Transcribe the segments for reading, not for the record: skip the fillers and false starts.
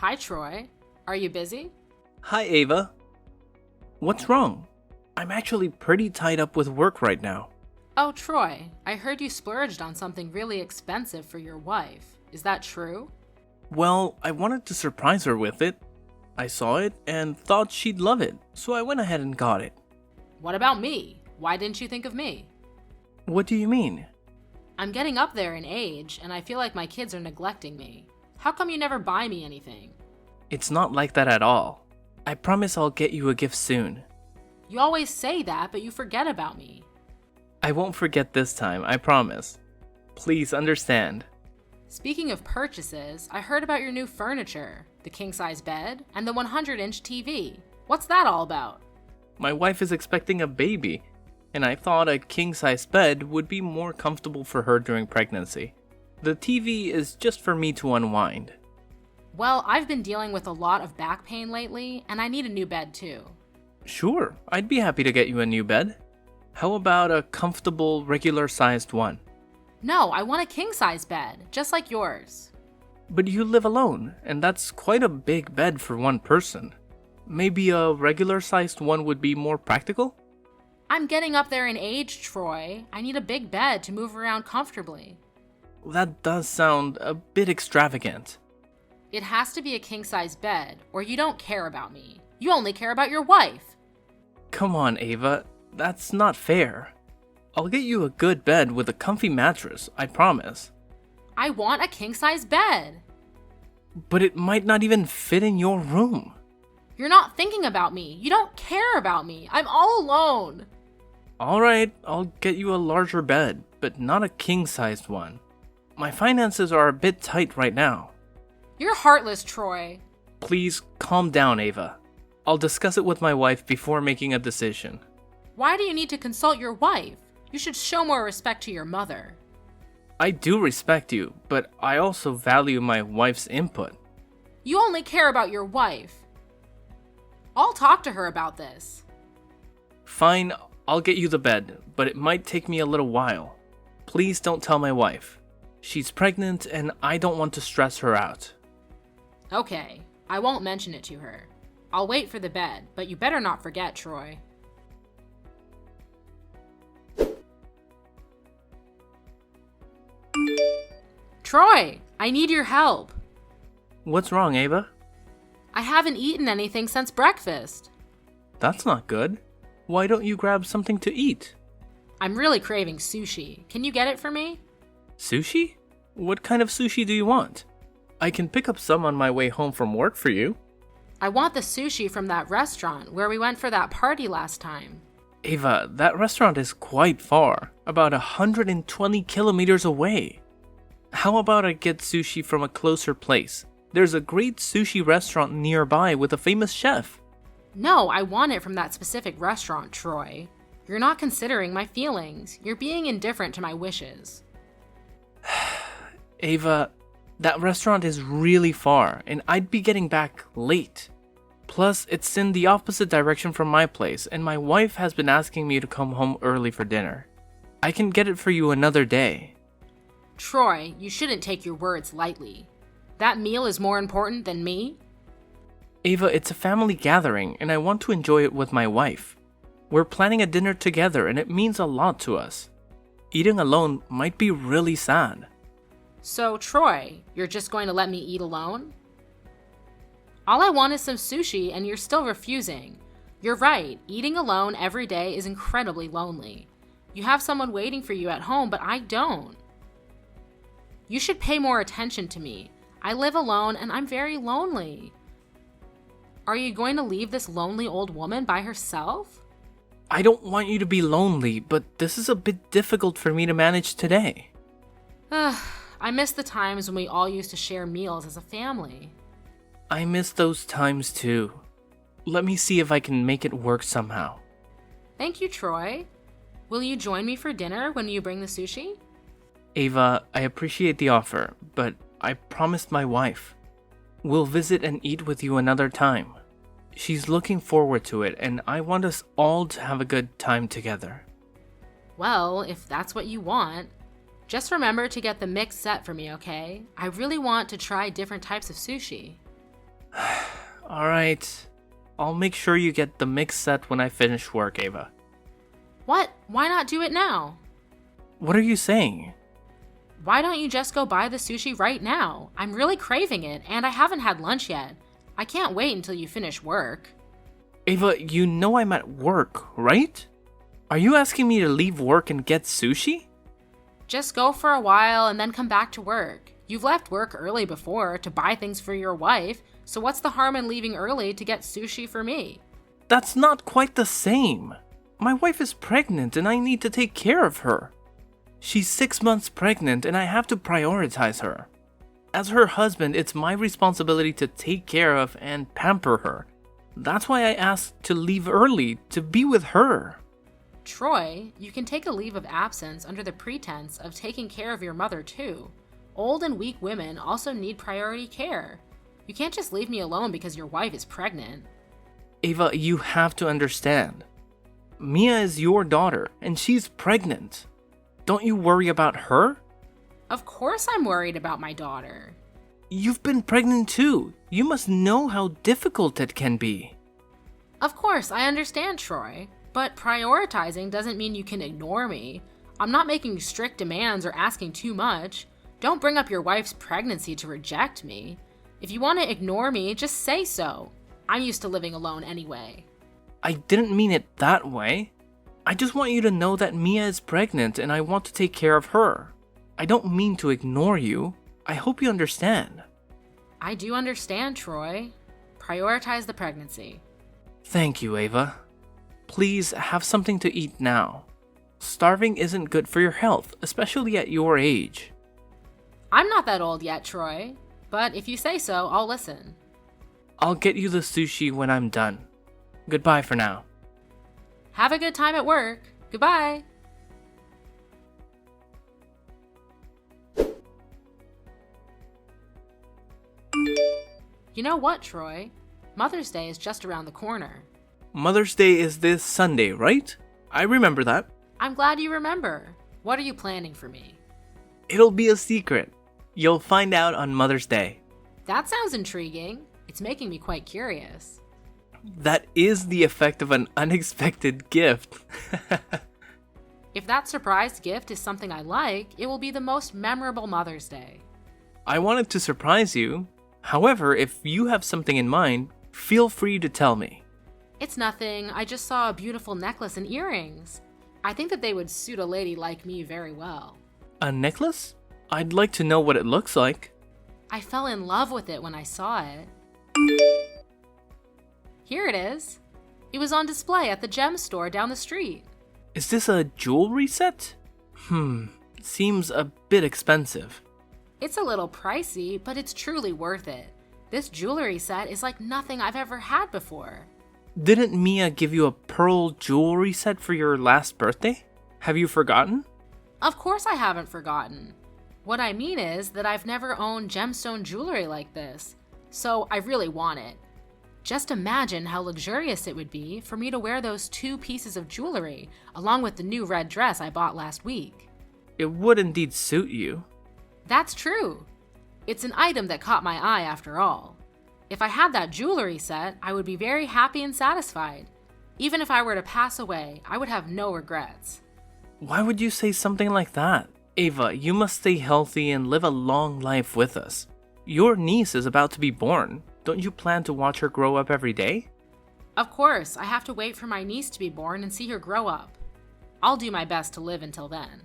Hi, Troy. Are you busy? Hi, Ava. What's wrong? I'm actually pretty tied up with work right now. Oh, Troy, I heard you splurged on something really expensive for your wife. Is that true? Well, I wanted to surprise her with it. I saw it and thought she'd love it, so I went ahead and got it. What about me? Why didn't you think of me? What do you mean? I'm getting up there in age, and I feel like my kids are neglecting me. How come you never buy me anything? It's not like that at all. I promise I'll get you a gift soon. You always say that, but you forget about me. I won't forget this time, I promise. Please understand. Speaking of purchases, I heard about your new furniture, the king-size bed, and the 100-inch TV. What's that all about? My wife is expecting a baby, and I thought a king-size bed would be more comfortable for her during pregnancy. The TV is just for me to unwind. Well, I've been dealing with a lot of back pain lately, and I need a new bed too. Sure, I'd be happy to get you a new bed. How about a comfortable, regular-sized one? No, I want a king-size bed, just like yours. But you live alone, and that's quite a big bed for one person. Maybe a regular-sized one would be more practical? I'm getting up there in age, Troy. I need a big bed to move around comfortably. That does sound a bit extravagant. It has to be a king-size bed, or you don't care about me. You only care about your wife. Come on, Ava. That's not fair. I'll get you a good bed with a comfy mattress, I promise. I want a king-size bed. But it might not even fit in your room. You're not thinking about me. You don't care about me. I'm all alone. Alright, I'll get you a larger bed, but not a king-sized one. My finances are a bit tight right now. You're heartless, Troy. Please calm down, Ava. I'll discuss it with my wife before making a decision. Why do you need to consult your wife? You should show more respect to your mother. I do respect you, but I also value my wife's input. You only care about your wife. I'll talk to her about this. Fine, I'll get you the bed, but it might take me a little while. Please don't tell my wife. She's pregnant and I don't want to stress her out. Okay, I won't mention it to her. I'll wait for the bed, but you better not forget, Troy. Troy, I need your help. What's wrong, Ava? I haven't eaten anything since breakfast. That's not good. Why don't you grab something to eat? I'm really craving sushi. Can you get it for me? Sushi? What kind of sushi do you want? I can pick up some on my way home from work for you. I want the sushi from that restaurant where we went for that party last time. Ava, that restaurant is quite far, about 120 kilometers away. How about I get sushi from a closer place? There's a great sushi restaurant nearby with a famous chef. No, I want it from that specific restaurant, Troy. You're not considering my feelings. You're being indifferent to my wishes. Ava, that restaurant is really far, and I'd be getting back late. Plus, it's in the opposite direction from my place, and my wife has been asking me to come home early for dinner. I can get it for you another day. Troy, you shouldn't take your words lightly. That meal is more important than me? Ava, it's a family gathering, and I want to enjoy it with my wife. We're planning a dinner together, and it means a lot to us. Eating alone might be really sad. So, Troy, you're just going to let me eat alone? All I want is some sushi, and you're still refusing. You're right, eating alone every day is incredibly lonely. You have someone waiting for you at home, but I don't. You should pay more attention to me. I live alone, and I'm very lonely. Are you going to leave this lonely old woman by herself? I don't want you to be lonely, but this is a bit difficult for me to manage today. I miss the times when we all used to share meals as a family. I miss those times too. Let me see if I can make it work somehow. Thank you, Troy. Will you join me for dinner when you bring the sushi? Ava, I appreciate the offer, but I promised my wife. We'll visit and eat with you another time. She's looking forward to it, and I want us all to have a good time together. Well, if that's what you want. Just remember to get the mixed set for me, okay? I really want to try different types of sushi. Alright. I'll make sure you get the mix set when I finish work, Ava. What? Why not do it now? What are you saying? Why don't you just go buy the sushi right now? I'm really craving it, and I haven't had lunch yet. I can't wait until you finish work. Ava, you know I'm at work, right? Are you asking me to leave work and get sushi? Just go for a while and then come back to work. You've left work early before to buy things for your wife, so what's the harm in leaving early to get sushi for me? That's not quite the same. My wife is pregnant and I need to take care of her. She's 6 months pregnant and I have to prioritize her. As her husband, it's my responsibility to take care of and pamper her. That's why I asked to leave early, to be with her. Troy, you can take a leave of absence under the pretense of taking care of your mother too. Old and weak women also need priority care. You can't just leave me alone because your wife is pregnant. Ava, you have to understand. Mia is your daughter and she's pregnant. Don't you worry about her? Of course I'm worried about my daughter. You've been pregnant too. You must know how difficult it can be. Of course, I understand, Troy. But prioritizing doesn't mean you can ignore me. I'm not making strict demands or asking too much. Don't bring up your wife's pregnancy to reject me. If you want to ignore me, just say so. I'm used to living alone anyway. I didn't mean it that way. I just want you to know that Mia is pregnant and I want to take care of her. I don't mean to ignore you. I hope you understand. I do understand, Troy. Prioritize the pregnancy. Thank you, Ava. Please have something to eat now. Starving isn't good for your health, especially at your age. I'm not that old yet, Troy. But if you say so, I'll listen. I'll get you the sushi when I'm done. Goodbye for now. Have a good time at work. Goodbye. You know what, Troy? Mother's Day is just around the corner. Mother's Day is this Sunday, right? I remember that. I'm glad you remember. What are you planning for me? It'll be a secret. You'll find out on Mother's Day. That sounds intriguing. It's making me quite curious. That is the effect of an unexpected gift. If that surprise gift is something I like, it will be the most memorable Mother's Day. I wanted to surprise you. However, if you have something in mind, feel free to tell me. It's nothing. I just saw a beautiful necklace and earrings. I think that they would suit a lady like me very well. A necklace? I'd like to know what it looks like. I fell in love with it when I saw it. Here it is. It was on display at the gem store down the street. Is this a jewelry set? Seems a bit expensive. It's a little pricey, but it's truly worth it. This jewelry set is like nothing I've ever had before. Didn't Mia give you a pearl jewelry set for your last birthday? Have you forgotten? Of course I haven't forgotten. What I mean is that I've never owned gemstone jewelry like this, so I really want it. Just imagine how luxurious it would be for me to wear those 2 pieces of jewelry, along with the new red dress I bought last week. It would indeed suit you. That's true. It's an item that caught my eye after all. If I had that jewelry set, I would be very happy and satisfied. Even if I were to pass away, I would have no regrets. Why would you say something like that? Ava, you must stay healthy and live a long life with us. Your niece is about to be born. Don't you plan to watch her grow up every day? Of course, I have to wait for my niece to be born and see her grow up. I'll do my best to live until then.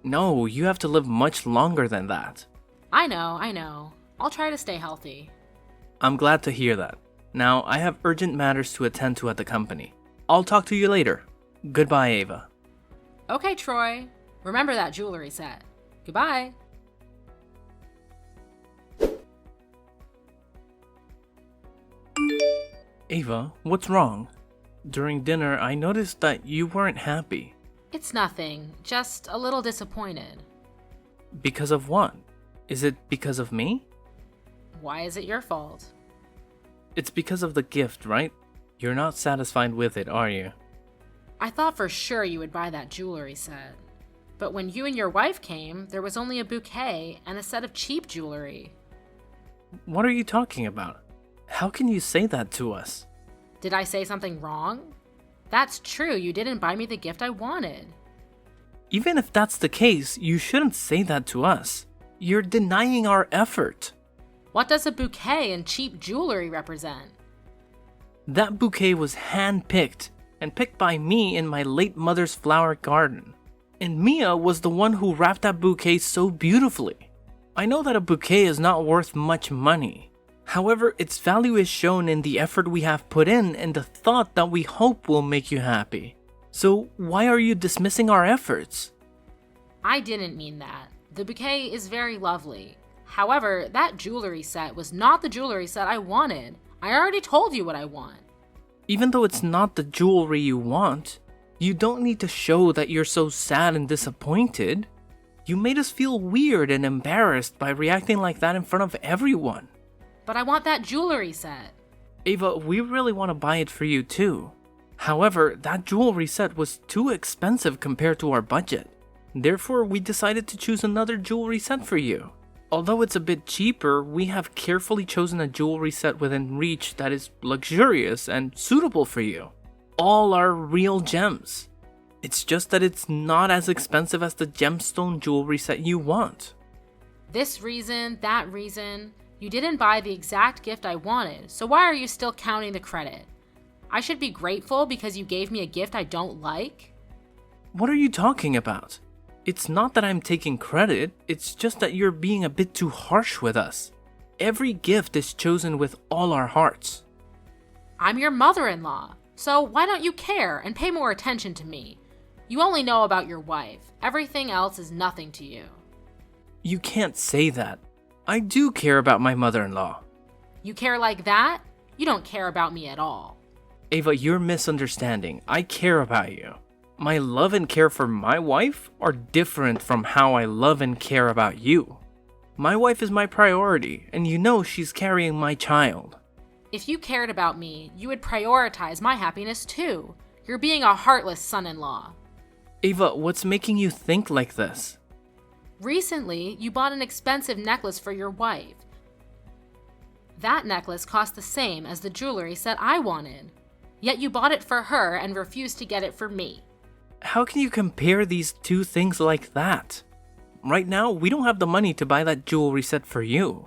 No, you have to live much longer than that. I know. I'll try to stay healthy. I'm glad to hear that. Now, I have urgent matters to attend to at the company. I'll talk to you later. Goodbye, Ava. Okay, Troy. Remember that jewelry set. Goodbye. Ava, what's wrong? During dinner, I noticed that you weren't happy. It's nothing, just a little disappointed. Because of what? Is it because of me? Why is it your fault? It's because of the gift, right? You're not satisfied with it, are you? I thought for sure you would buy that jewelry set. But when you and your wife came, there was only a bouquet and a set of cheap jewelry. What are you talking about? How can you say that to us? Did I say something wrong? That's true, you didn't buy me the gift I wanted. Even if that's the case, you shouldn't say that to us. You're denying our effort. What does a bouquet and cheap jewelry represent? That bouquet was hand-picked, and picked by me in my late mother's flower garden. And Mia was the one who wrapped that bouquet so beautifully. I know that a bouquet is not worth much money. However, its value is shown in the effort we have put in and the thought that we hope will make you happy. So why are you dismissing our efforts? I didn't mean that. The bouquet is very lovely. However, that jewelry set was not the jewelry set I wanted. I already told you what I want. Even though it's not the jewelry you want, you don't need to show that you're so sad and disappointed. You made us feel weird and embarrassed by reacting like that in front of everyone. But I want that jewelry set. Ava, we really want to buy it for you too. However, that jewelry set was too expensive compared to our budget. Therefore, we decided to choose another jewelry set for you. Although it's a bit cheaper, we have carefully chosen a jewelry set within reach that is luxurious and suitable for you. All are real gems. It's just that it's not as expensive as the gemstone jewelry set you want. This reason, that reason. You didn't buy the exact gift I wanted, so why are you still counting the credit? I should be grateful because you gave me a gift I don't like? What are you talking about? It's not that I'm taking credit, it's just that you're being a bit too harsh with us. Every gift is chosen with all our hearts. I'm your mother-in-law, so why don't you care and pay more attention to me? You only know about your wife. Everything else is nothing to you. You can't say that. I do care about my mother-in-law. You care like that? You don't care about me at all. Ava, you're misunderstanding. I care about you. My love and care for my wife are different from how I love and care about you. My wife is my priority, and you know she's carrying my child. If you cared about me, you would prioritize my happiness too. You're being a heartless son-in-law. Ava, what's making you think like this? Recently, you bought an expensive necklace for your wife. That necklace cost the same as the jewelry set I wanted. Yet you bought it for her and refused to get it for me. How can you compare these two things like that? Right now, we don't have the money to buy that jewelry set for you.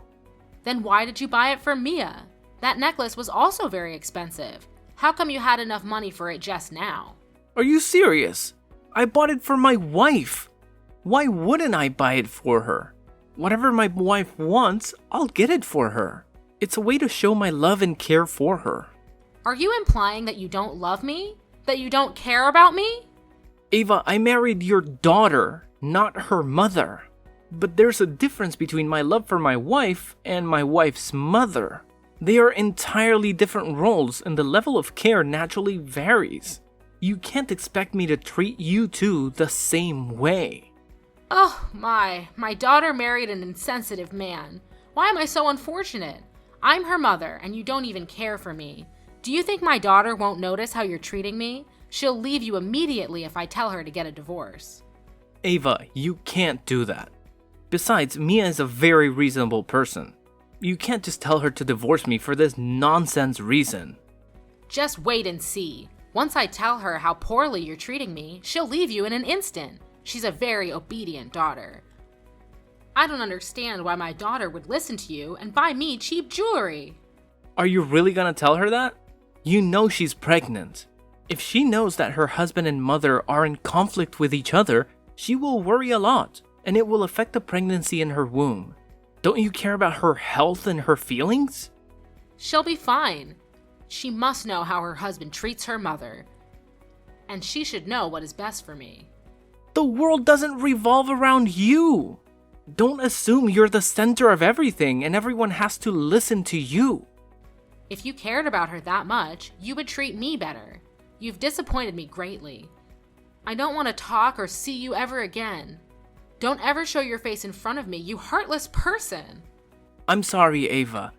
Then why did you buy it for Mia? That necklace was also very expensive. How come you had enough money for it just now? Are you serious? I bought it for my wife. Why wouldn't I buy it for her? Whatever my wife wants, I'll get it for her. It's a way to show my love and care for her. Are you implying that you don't love me? That you don't care about me? Ava, I married your daughter, not her mother. But there's a difference between my love for my wife and my wife's mother. They are entirely different roles, and the level of care naturally varies. You can't expect me to treat you two the same way. Oh my daughter married an insensitive man. Why am I so unfortunate? I'm her mother, and you don't even care for me. Do you think my daughter won't notice how you're treating me? She'll leave you immediately if I tell her to get a divorce. Ava, you can't do that. Besides, Mia is a very reasonable person. You can't just tell her to divorce me for this nonsense reason. Just wait and see. Once I tell her how poorly you're treating me, she'll leave you in an instant. She's a very obedient daughter. I don't understand why my daughter would listen to you and buy me cheap jewelry. Are you really gonna tell her that? You know she's pregnant. If she knows that her husband and mother are in conflict with each other, she will worry a lot, and it will affect the pregnancy in her womb. Don't you care about her health and her feelings? She'll be fine. She must know how her husband treats her mother. And she should know what is best for me. The world doesn't revolve around you. Don't assume you're the center of everything and everyone has to listen to you. If you cared about her that much, you would treat me better. You've disappointed me greatly. I don't want to talk or see you ever again. Don't ever show your face in front of me, you heartless person. I'm sorry, Ava.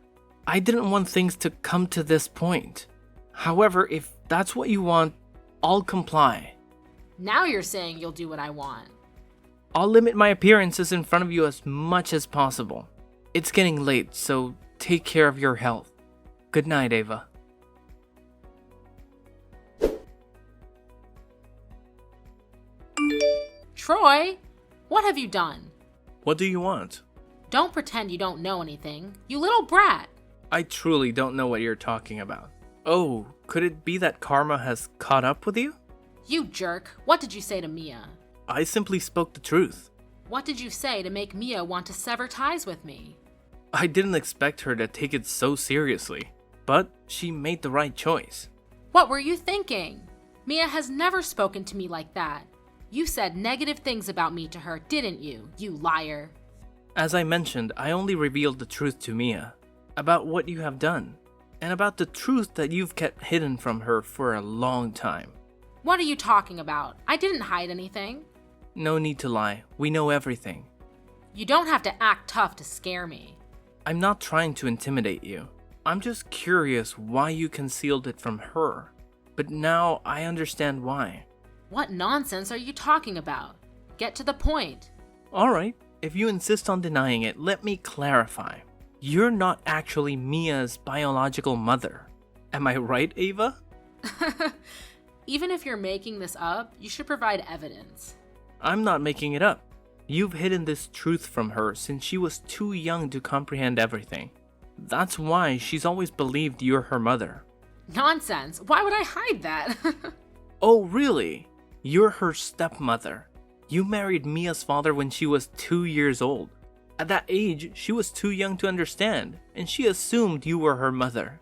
I didn't want things to come to this point. However, if that's what you want, I'll comply. Now you're saying you'll do what I want. I'll limit my appearances in front of you as much as possible. It's getting late, so take care of your health. Good night, Ava. Troy, what have you done? What do you want? Don't pretend you don't know anything, you little brat. I truly don't know what you're talking about. Oh, could it be that karma has caught up with you? You jerk, what did you say to Mia? I simply spoke the truth. What did you say to make Mia want to sever ties with me? I didn't expect her to take it so seriously, but she made the right choice. What were you thinking? Mia has never spoken to me like that. You said negative things about me to her, didn't you, you liar? As I mentioned, I only revealed the truth to Mia, about what you have done, and about the truth that you've kept hidden from her for a long time. What are you talking about? I didn't hide anything. No need to lie, we know everything. You don't have to act tough to scare me. I'm not trying to intimidate you. I'm just curious why you concealed it from her. But now I understand why. What nonsense are you talking about? Get to the point. Alright, if you insist on denying it, let me clarify. You're not actually Mia's biological mother. Am I right, Ava? Even if you're making this up, you should provide evidence. I'm not making it up. You've hidden this truth from her since she was too young to comprehend everything. That's why she's always believed you're her mother. Nonsense! Why would I hide that? Oh, really? You're her stepmother. You married Mia's father when she was 2 years old. At that age, she was too young to understand, and she assumed you were her mother.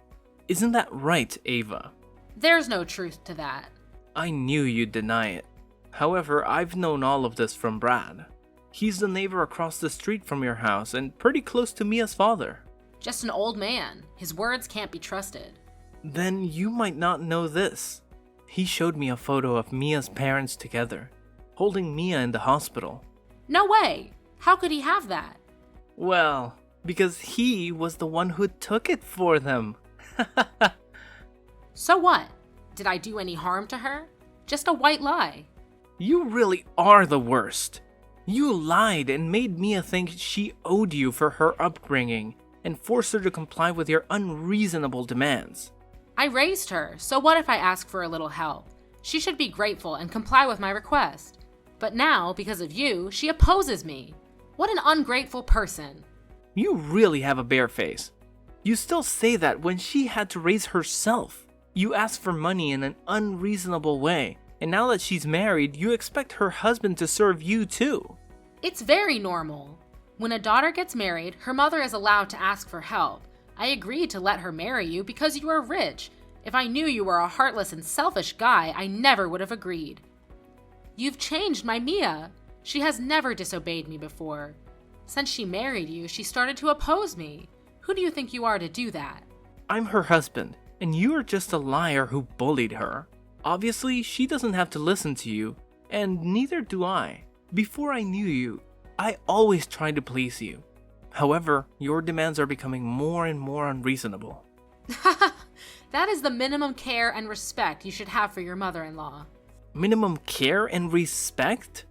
Isn't that right, Ava? There's no truth to that. I knew you'd deny it. However, I've known all of this from Brad. He's the neighbor across the street from your house and pretty close to Mia's father. Just an old man. His words can't be trusted. Then you might not know this. He showed me a photo of Mia's parents together, holding Mia in the hospital. No way! How could he have that? Well, because he was the one who took it for them. So what? Did I do any harm to her? Just a white lie. You really are the worst. You lied and made Mia think she owed you for her upbringing and forced her to comply with your unreasonable demands. I raised her, so what if I ask for a little help? She should be grateful and comply with my request. But now, because of you, she opposes me. What an ungrateful person. You really have a bare face. You still say that when she had to raise herself. You asked for money in an unreasonable way, and now that she's married, you expect her husband to serve you too. It's very normal. When a daughter gets married, her mother is allowed to ask for help. I agreed to let her marry you because you are rich. If I knew you were a heartless and selfish guy, I never would have agreed. You've changed my Mia. She has never disobeyed me before. Since she married you, she started to oppose me. Who do you think you are to do that? I'm her husband, and you are just a liar who bullied her. Obviously, she doesn't have to listen to you, and neither do I. Before I knew you, I always tried to please you. However, your demands are becoming more and more unreasonable. That is the minimum care and respect you should have for your mother-in-law. Minimum care and respect?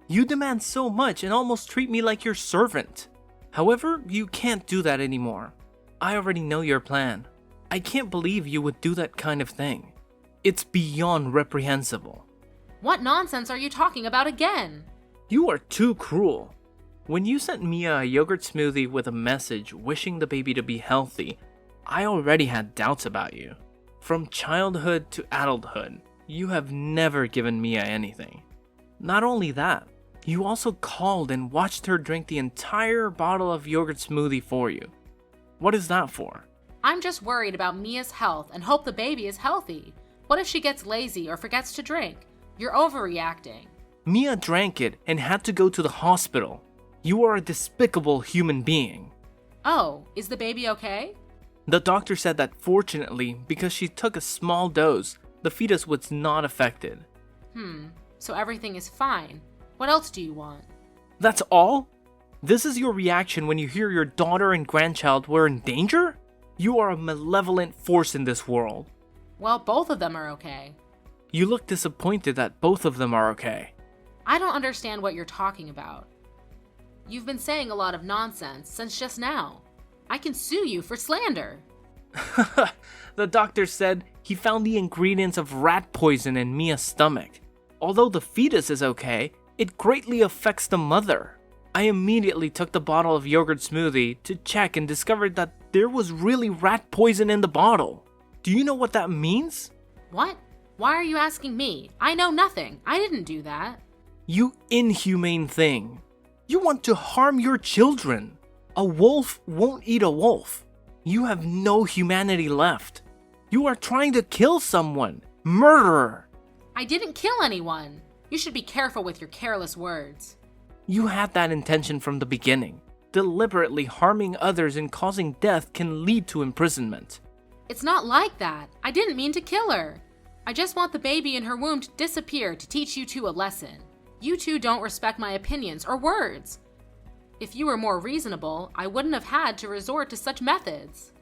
You demand so much and almost treat me like your servant. However, you can't do that anymore. I already know your plan. I can't believe you would do that kind of thing. It's beyond reprehensible. What nonsense are you talking about again? You are too cruel. When you sent Mia a yogurt smoothie with a message wishing the baby to be healthy, I already had doubts about you. From childhood to adulthood, you have never given Mia anything. Not only that, you also called and watched her drink the entire bottle of yogurt smoothie for you. What is that for? I'm just worried about Mia's health and hope the baby is healthy. What if she gets lazy or forgets to drink? You're overreacting. Mia drank it and had to go to the hospital. You are a despicable human being. Oh, is the baby okay? The doctor said that fortunately, because she took a small dose, the fetus was not affected. So everything is fine. What else do you want? That's all? This is your reaction when you hear your daughter and grandchild were in danger? You are a malevolent force in this world. Well, both of them are okay. You look disappointed that both of them are okay. I don't understand what you're talking about. You've been saying a lot of nonsense since just now. I can sue you for slander. The doctor said he found the ingredients of rat poison in Mia's stomach. Although the fetus is okay, it greatly affects the mother. I immediately took the bottle of yogurt smoothie to check and discovered that there was really rat poison in the bottle. Do you know what that means? What? Why are you asking me? I know nothing. I didn't do that. You inhumane thing. You want to harm your children. A wolf won't eat a wolf. You have no humanity left. You are trying to kill someone. Murderer. I didn't kill anyone. You should be careful with your careless words. You had that intention from the beginning. Deliberately harming others and causing death can lead to imprisonment. It's not like that. I didn't mean to kill her. I just want the baby in her womb to disappear to teach you two a lesson. You two don't respect my opinions or words. If you were more reasonable, I wouldn't have had to resort to such methods.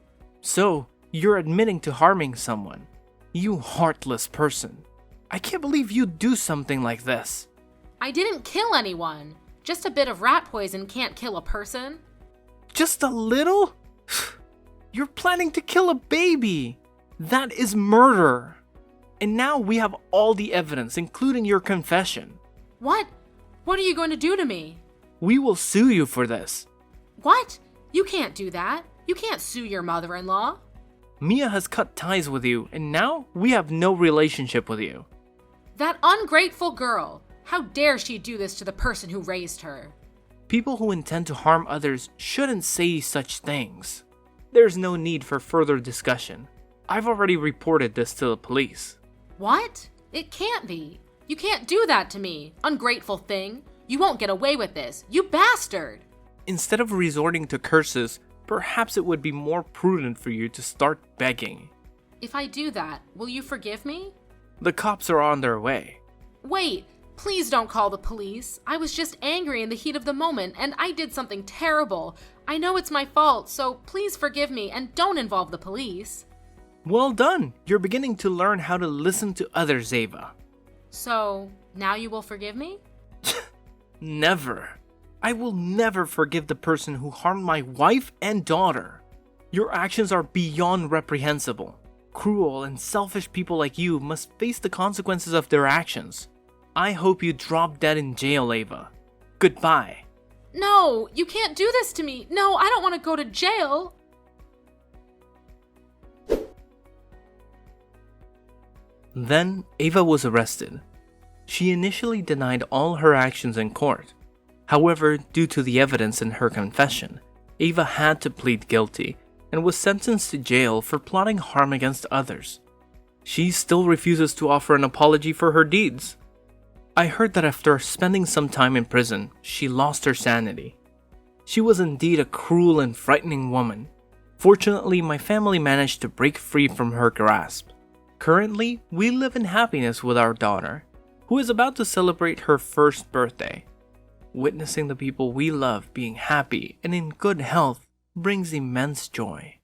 So, you're admitting to harming someone. You heartless person. I can't believe you'd do something like this. I didn't kill anyone. Just a bit of rat poison can't kill a person. Just a little? You're planning to kill a baby. That is murder. And now we have all the evidence, including your confession. What? What are you going to do to me? We will sue you for this. What? You can't do that. You can't sue your mother-in-law. Mia has cut ties with you, and now we have no relationship with you. That ungrateful girl. How dare she do this to the person who raised her? People who intend to harm others shouldn't say such things. There's no need for further discussion. I've already reported this to the police. What? It can't be. You can't do that to me, ungrateful thing. You won't get away with this, you bastard! Instead of resorting to curses, perhaps it would be more prudent for you to start begging. If I do that, will you forgive me? The cops are on their way. Wait, please don't call the police. I was just angry in the heat of the moment and I did something terrible. I know it's my fault, so please forgive me and don't involve the police. Well done! You're beginning to learn how to listen to others, Ava. So, now you will forgive me? Never. I will never forgive the person who harmed my wife and daughter. Your actions are beyond reprehensible. Cruel and selfish people like you must face the consequences of their actions. I hope you drop dead in jail, Ava. Goodbye. No, you can't do this to me. No, I don't want to go to jail. Then, Ava was arrested. She initially denied all her actions in court. However, due to the evidence in her confession, Ava had to plead guilty and was sentenced to jail for plotting harm against others. She still refuses to offer an apology for her deeds. I heard that after spending some time in prison, she lost her sanity. She was indeed a cruel and frightening woman. Fortunately, my family managed to break free from her grasp. Currently, we live in happiness with our daughter, who is about to celebrate her first birthday. Witnessing the people we love being happy and in good health brings immense joy.